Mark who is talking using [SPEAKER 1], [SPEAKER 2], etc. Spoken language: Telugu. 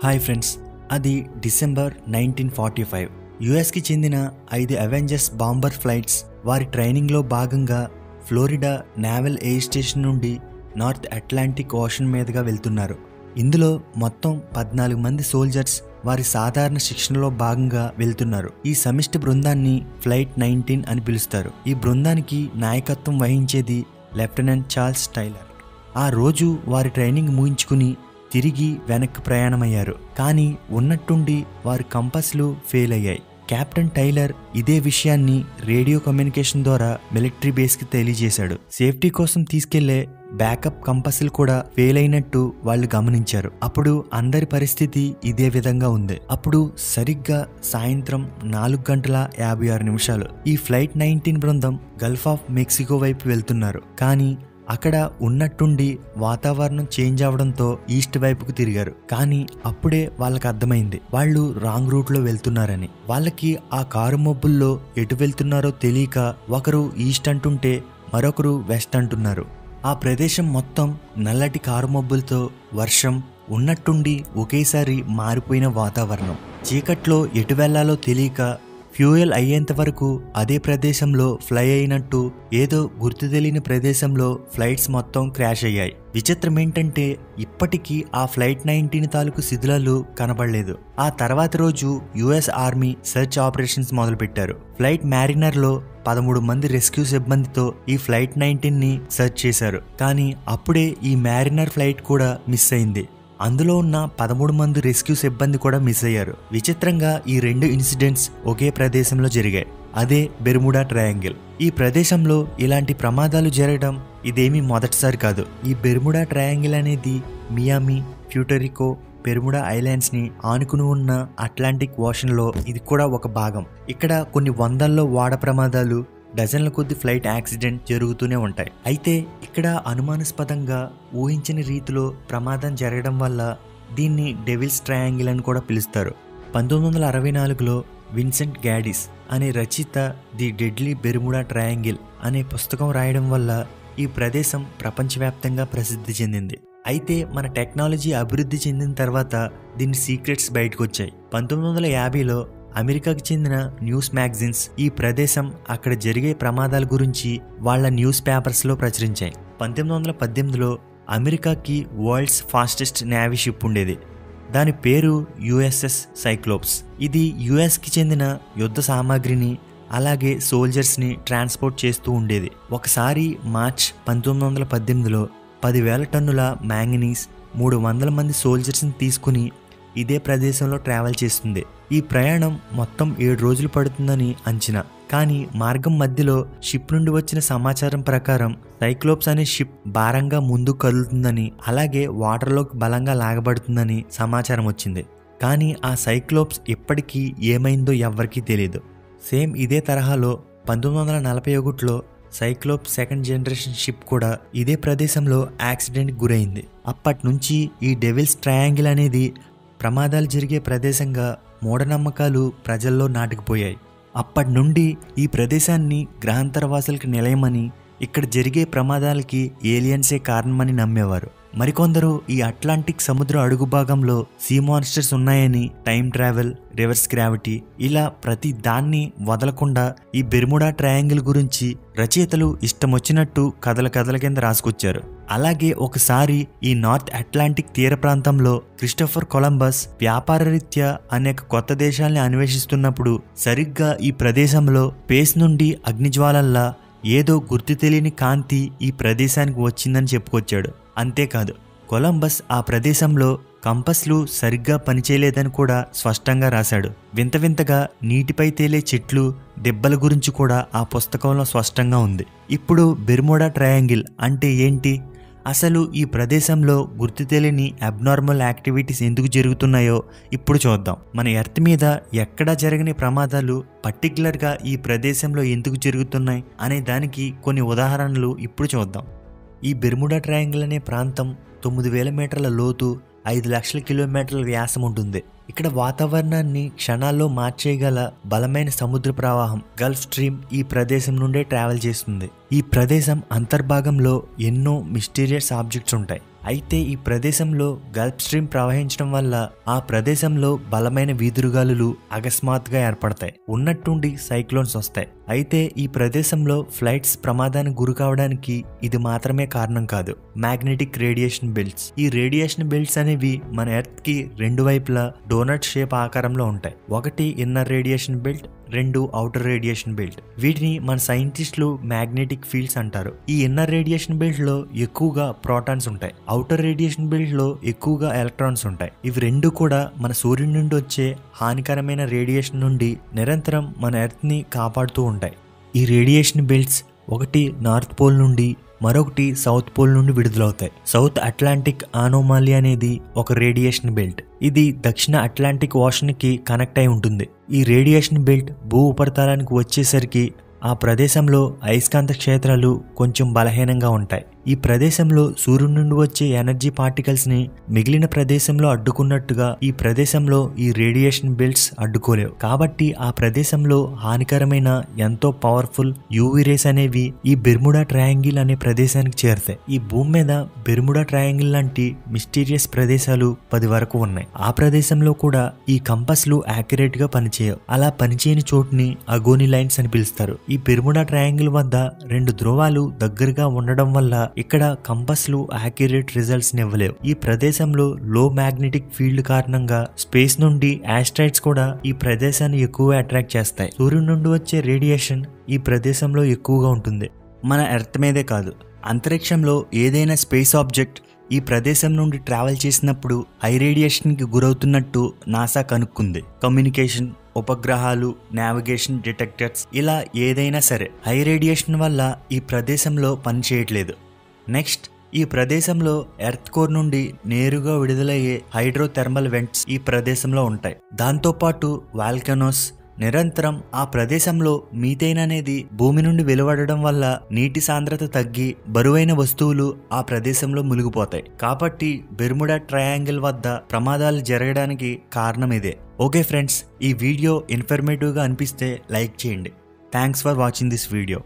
[SPEAKER 1] హాయ్ ఫ్రెండ్స్, అది డిసెంబర్ 1945. యుఎస్కి చెందిన 5 అవెంజర్స్ బాంబర్ ఫ్లైట్స్ వారి ట్రైనింగ్లో భాగంగా ఫ్లోరిడా నేవల్ ఎయిర్ స్టేషన్ నుండి నార్త్ అట్లాంటిక్ ఓషన్ మీదుగా వెళ్తున్నారు. ఇందులో మొత్తం 14 మంది సోల్జర్స్ వారి సాధారణ శిక్షణలో భాగంగా వెళ్తున్నారు. ఈ సమిష్టి బృందాన్ని ఫ్లైట్ 19 అని పిలుస్తారు. ఈ బృందానికి నాయకత్వం వహించేది లెఫ్టినెంట్ చార్ల్స్ టైలర్. ఆ రోజు వారి ట్రైనింగ్ ముగించుకుని తిరిగి వెనక్కి ప్రయాణమయ్యారు. కానీ ఉన్నట్టుండి వారి కంపాస్లు ఫెయిల్ అయ్యాయి. కెప్టెన్ టైలర్ ఇదే విషయాన్ని రేడియో కమ్యూనికేషన్ ద్వారా మిలిటరీ బేస్కి తెలియజేశాడు. సేఫ్టీ కోసం తీసుకెళ్లే బ్యాకప్ కంపాస్లు కూడా ఫెయిల్ అయినట్టు వాళ్ళు గమనించారు. అప్పుడు అందరి పరిస్థితి ఇదే విధంగా ఉంది. అప్పుడు సరిగ్గా సాయంత్రం 4:56 ఈ ఫ్లైట్ 19 బృందం గల్ఫ్ ఆఫ్ మెక్సికో వైపు వెళ్తున్నారు. కానీ అక్కడ ఉన్నట్టుండి వాతావరణం చేంజ్ అవడంతో ఈస్ట్ వైపుకు తిరిగారు. కానీ అప్పుడే వాళ్ళకి అర్థమైంది వాళ్ళు రాంగ్ రూట్ లో వెళ్తున్నారని. వాళ్ళకి ఆ కారు మబ్బుల్లో ఎటు వెళ్తున్నారో తెలియక ఒకరు ఈస్ట్ అంటుంటే మరొకరు వెస్ట్ అంటున్నారు. ఆ ప్రదేశం మొత్తం నల్లటి కారు మబ్బులతో, వర్షం, ఉన్నట్టుండి ఒకేసారి మారిపోయిన వాతావరణం. చీకట్లో ఎటు వెళ్లాలో తెలియక ఫ్యూయల్ అయ్యేంత వరకు అదే ప్రదేశంలో ఫ్లై అయినట్టు ఏదో గుర్తు తెలియని ప్రదేశంలో ఫ్లైట్స్ మొత్తం క్రాష్ అయ్యాయి. విచిత్రం ఏంటంటే ఇప్పటికీ ఆ ఫ్లైట్ 19 తాలూకు శిథిలాలు కనబడలేదు. ఆ తర్వాత రోజు యుఎస్ ఆర్మీ సెర్చ్ ఆపరేషన్స్ మొదలుపెట్టారు. ఫ్లైట్ మ్యారినర్ లో 13 మంది రెస్క్యూ సిబ్బందితో ఈ ఫ్లైట్ 19 ని సెర్చ్ చేశారు. కానీ అప్పుడే ఈ మ్యారినర్ ఫ్లైట్ కూడా మిస్ అయింది. అందులో ఉన్న 13 మంది రెస్క్యూ సిబ్బంది కూడా మిస్ అయ్యారు. విచిత్రంగా ఈ 2 ఇన్సిడెంట్స్ ఒకే ప్రదేశంలో జరిగాయి. అదే బెర్ముడా ట్రయాంగిల్. ఈ ప్రదేశంలో ఇలాంటి ప్రమాదాలు జరగడం ఇదేమీ మొదటిసారి కాదు. ఈ బెర్ముడా ట్రయాంగిల్ అనేది మియామి, ప్యూర్టోరికో, బెర్ముడా ఐలాండ్స్ ని ఆనుకుని ఉన్న అట్లాంటిక్ ఓషన్ లో ఇది కూడా ఒక భాగం. ఇక్కడ కొన్ని వందల్లో ఓడ ప్రమాదాలు, డజన్ల కొద్ది ఫ్లైట్ యాక్సిడెంట్ జరుగుతూనే ఉంటాయి. అయితే ఇక్కడ అనుమానాస్పదంగా ఊహించని రీతిలో ప్రమాదం జరగడం వల్ల దీన్ని డెవిల్స్ ట్రయాంగిల్ అని కూడా పిలుస్తారు. 1964లో విన్సెంట్ గ్యాడిస్ అనే రచయిత ది డెడ్లీ బెర్ముడా ట్రయాంగిల్ అనే పుస్తకం రాయడం వల్ల ఈ ప్రదేశం ప్రపంచవ్యాప్తంగా ప్రసిద్ధి చెందింది. అయితే మన టెక్నాలజీ అభివృద్ధి చెందిన తర్వాత దీని సీక్రెట్స్ బయటకు వచ్చాయి. 1950లో అమెరికాకి చెందిన న్యూస్ మ్యాగజైన్స్ ఈ ప్రదేశం, అక్కడ జరిగే ప్రమాదాల గురించి వాళ్ళ న్యూస్ పేపర్స్ లో ప్రచురించాయి. 1918లో అమెరికాకి వరల్డ్స్ ఫాస్టెస్ట్ నేవీ షిప్ ఉండేది. దాని పేరు యుఎస్ఎస్ సైక్లోప్స్. ఇది యుఎస్ కి చెందిన యుద్ధ సామాగ్రిని అలాగే సోల్జర్స్ ని ట్రాన్స్పోర్ట్ చేస్తూ ఉండేది. ఒకసారి మార్చ్ 1918లో 10,000 టన్నుల మ్యాంగనీస్, 300 మంది సోల్జర్స్ ని తీసుకుని ఇదే ప్రదేశంలో ట్రావెల్ చేస్తుంది. ఈ ప్రయాణం మొత్తం 7 రోజులు పడుతుందని అంచనా. కానీ మార్గం మధ్యలో షిప్ నుండి వచ్చిన సమాచారం ప్రకారం సైక్లోప్స్ అనే షిప్ భారంగా ముందుకు కదులుతుందని, అలాగే వాటర్లోకి బలంగా లాగబడుతుందని సమాచారం వచ్చింది. కానీ ఆ సైక్లోప్స్ ఇప్పటికీ ఏమైందో ఎవ్వరికీ తెలియదు. సేమ్ ఇదే తరహాలో 1941లో సైక్లోప్స్ సెకండ్ జనరేషన్ షిప్ కూడా ఇదే ప్రదేశంలో యాక్సిడెంట్కి గురైంది. అప్పటి నుంచి ఈ డెవిల్స్ ట్రయాంగిల్ అనేది ప్రమాదాలు జరిగే ప్రదేశంగా మూఢనమ్మకాలు ప్రజల్లో నాటుకుపోయాయి. అప్పటి నుండి ఈ ప్రదేశాన్ని గ్రహాంతరవాసులకి నిలయమని, ఇక్కడ జరిగే ప్రమాదాలకి ఏలియన్సే కారణమని నమ్మేవారు. మరికొందరు ఈ అట్లాంటిక్ సముద్ర అడుగు భాగంలో సీ మాన్స్టర్స్ ఉన్నాయని, టైం ట్రావెల్, రివర్స్ గ్రావిటీ, ఇలా ప్రతి దాన్ని వదలకుండా ఈ బెర్ముడా ట్రయాంగిల్ గురించి రచయితలు ఇష్టమొచ్చినట్టు కథల కింద రాసుకొచ్చారు. అలాగే ఒకసారి ఈ నార్త్ అట్లాంటిక్ తీర ప్రాంతంలో క్రిస్టోఫర్ కొలంబస్ వ్యాపార రీత్యా అనేక కొత్త దేశాల్ని అన్వేషిస్తున్నప్పుడు సరిగ్గా ఈ ప్రదేశంలో స్పేస్ నుండి అగ్నిజ్వాలల్లా ఏదో గుర్తు తెలియని కాంతి ఈ ప్రదేశానికి వచ్చిందని చెప్పుకొచ్చాడు. అంతేకాదు, కొలంబస్ ఆ ప్రదేశంలో కంపస్లు సరిగ్గా పనిచేయలేదని కూడా స్పష్టంగా రాశాడు. వింతగా నీటిపై తేలే చెట్లు, దెబ్బల గురించి కూడా ఆ పుస్తకంలో స్పష్టంగా ఉంది. ఇప్పుడు బెర్ముడా ట్రయాంగిల్ అంటే ఏంటి? అసలు ఈ ప్రదేశంలో గుర్తు తెలియని అబ్నార్మల్ యాక్టివిటీస్ ఎందుకు జరుగుతున్నాయో ఇప్పుడు చూద్దాం. మన ఎర్త్ మీద ఎక్కడా జరగని ప్రమాదాలు పర్టికులర్గా ఈ ప్రదేశంలో ఎందుకు జరుగుతున్నాయి అనే దానికి కొన్ని ఉదాహరణలు ఇప్పుడు చూద్దాం. ఈ బెర్ముడా ట్రయాంగిల్ అనే ప్రాంతం 9,000 మీటర్ల లోతు, 5 లక్షల కిలోమీటర్ల వ్యాసం ఉంటుంది. ఇక్కడ వాతావరణాన్ని క్షణాల్లో మార్చేయగల బలమైన సముద్ర ప్రవాహం గల్ఫ్ స్ట్రీమ్ ఈ ప్రదేశం నుండే ట్రావెల్ చేస్తుంది. ఈ ప్రదేశం అంతర్భాగంలో ఎన్నో మిస్టీరియస్ ఆబ్జెక్ట్స్ ఉంటాయి. అయితే ఈ ప్రదేశంలో గల్ఫ్ స్ట్రీమ్ ప్రవహించడం వల్ల ఆ ప్రదేశంలో బలమైన వీధురుగాలులు అకస్మాత్తుగా ఏర్పడతాయి. ఉన్నట్టుండి సైక్లోన్స్ వస్తాయి. అయితే ఈ ప్రదేశంలో ఫ్లైట్స్ ప్రమాదానికి గురి కావడానికి ఇది మాత్రమే కారణం కాదు. Magnetic radiation belts. ఈ రేడియేషన్ బెల్ట్స్ అనేవి మన ఎర్త్ కి రెండు వైపులా డోనట్ షేప్ ఆకారంలో ఉంటాయి. ఒకటి ఇన్నర్ రేడియేషన్ బెల్ట్, రెండు అవుటర్ రేడియేషన్ బెల్ట్. వీటిని మన సైంటిస్టులు మ్యాగ్నెటిక్ ఫీల్డ్స్ అంటారు. ఈ ఇన్నర్ రేడియేషన్ బెల్ట్ లో ఎక్కువగా ప్రోటాన్స్ ఉంటాయి. అవుటర్ రేడియేషన్ బెల్ట్ లో ఎక్కువగా ఎలక్ట్రాన్స్ ఉంటాయి. ఇవి రెండు కూడా మన సూర్యుడి నుండి వచ్చే హానికరమైన రేడియేషన్ నుండి నిరంతరం మన ఎర్త్ ని కాపాడుతూ ఉంటాయి. ఈ రేడియేషన్ బెల్ట్స్ ఒకటి నార్త్ పోల్ నుండి మరొకటి సౌత్ పోల్ నుండి విడుదలవుతాయి. సౌత్ అట్లాంటిక్ ఆనోమాలి అనేది ఒక రేడియేషన్ బెల్ట్. ఇది దక్షిణ అట్లాంటిక్ ఓషన్ కి కనెక్ట్ అయి ఉంటుంది. ఈ రేడియేషన్ బెల్ట్ భూ ఉపరితలానికి వచ్చేసరికి ఆ ప్రదేశంలో అయస్కాంత క్షేత్రాలు కొంచెం బలహీనంగా ఉంటాయి. ఈ ప్రదేశంలో సూర్యుడి నుండి వచ్చే ఎనర్జీ పార్టికల్స్ ని మిగిలిన ప్రదేశంలో అడ్డుకున్నట్టుగా ఈ ప్రదేశంలో ఈ రేడియేషన్ బెల్ట్స్ అడ్డుకోలేవు. కాబట్టి ఆ ప్రదేశంలో హానికరమైన ఎంతో పవర్ఫుల్ యూవీ రేస్ అనేవి ఈ బెర్ముడా ట్రయాంగిల్ అనే ప్రదేశానికి చేరుతాయి. ఈ భూమి మీద బెర్ముడా ట్రయాంగిల్ లాంటి మిస్టీరియస్ ప్రదేశాలు 10 వరకు ఉన్నాయి. ఆ ప్రదేశంలో కూడా ఈ కంపస్లు యాక్యురేట్ గా పనిచేయవు. అలా పనిచేయని చోటుని అగోని లైన్స్ అని పిలుస్తారు. ఈ బెర్ముడా ట్రయాంగిల్ వద్ద 2 ధ్రువాలు దగ్గరగా ఉండడం వల్ల ఇక్కడ కంపస్లు యాక్యురేట్ రిజల్ట్స్ ఇవ్వలేవు. ఈ ప్రదేశంలో లో మ్యాగ్నెటిక్ ఫీల్డ్ కారణంగా స్పేస్ నుండి ఆస్ట్రాయిడ్స్ కూడా ఈ ప్రదేశాన్ని ఎక్కువగా అట్రాక్ట్ చేస్తాయి. సూర్యుడి నుండి వచ్చే రేడియేషన్ ఈ ప్రదేశంలో ఎక్కువగా ఉంటుంది. మన ఎర్త్ మీదే కాదు, అంతరిక్షంలో ఏదైనా స్పేస్ ఆబ్జెక్ట్ ఈ ప్రదేశం నుండి ట్రావెల్ చేసినప్పుడు హై రేడియేషన్ కి గురవుతున్నట్టు నాసా కనుక్కుంది. కమ్యూనికేషన్, ఉపగ్రహాలు, నావిగేషన్ డిటెక్టర్స్ ఇలా ఏదైనా సరే హై రేడియేషన్ వల్ల ఈ ప్రదేశంలో పనిచేయట్లేదు. నెక్స్ట్, ఈ ప్రదేశంలో ఎర్త్ కోర్ నుండి నేరుగా విడుదలయ్యే హైడ్రోథెర్మల్ వెంట్స్ ఈ ప్రదేశంలో ఉంటాయి. దాంతోపాటు వాల్కనోస్. నిరంతరం ఆ ప్రదేశంలో మీథేన్ అనేది భూమి నుండి వెలువడడం వల్ల నీటి సాంద్రత తగ్గి బరువైన వస్తువులు ఆ ప్రదేశంలో మునిగిపోతాయి. కాబట్టి బెర్ముడా ట్రయాంగిల్ వద్ద ప్రమాదాలు జరగడానికి కారణం ఇదే. ఓకే ఫ్రెండ్స్, ఈ వీడియో ఇన్ఫర్మేటివ్గా అనిపిస్తే లైక్ చేయండి. Thanks for watching this video.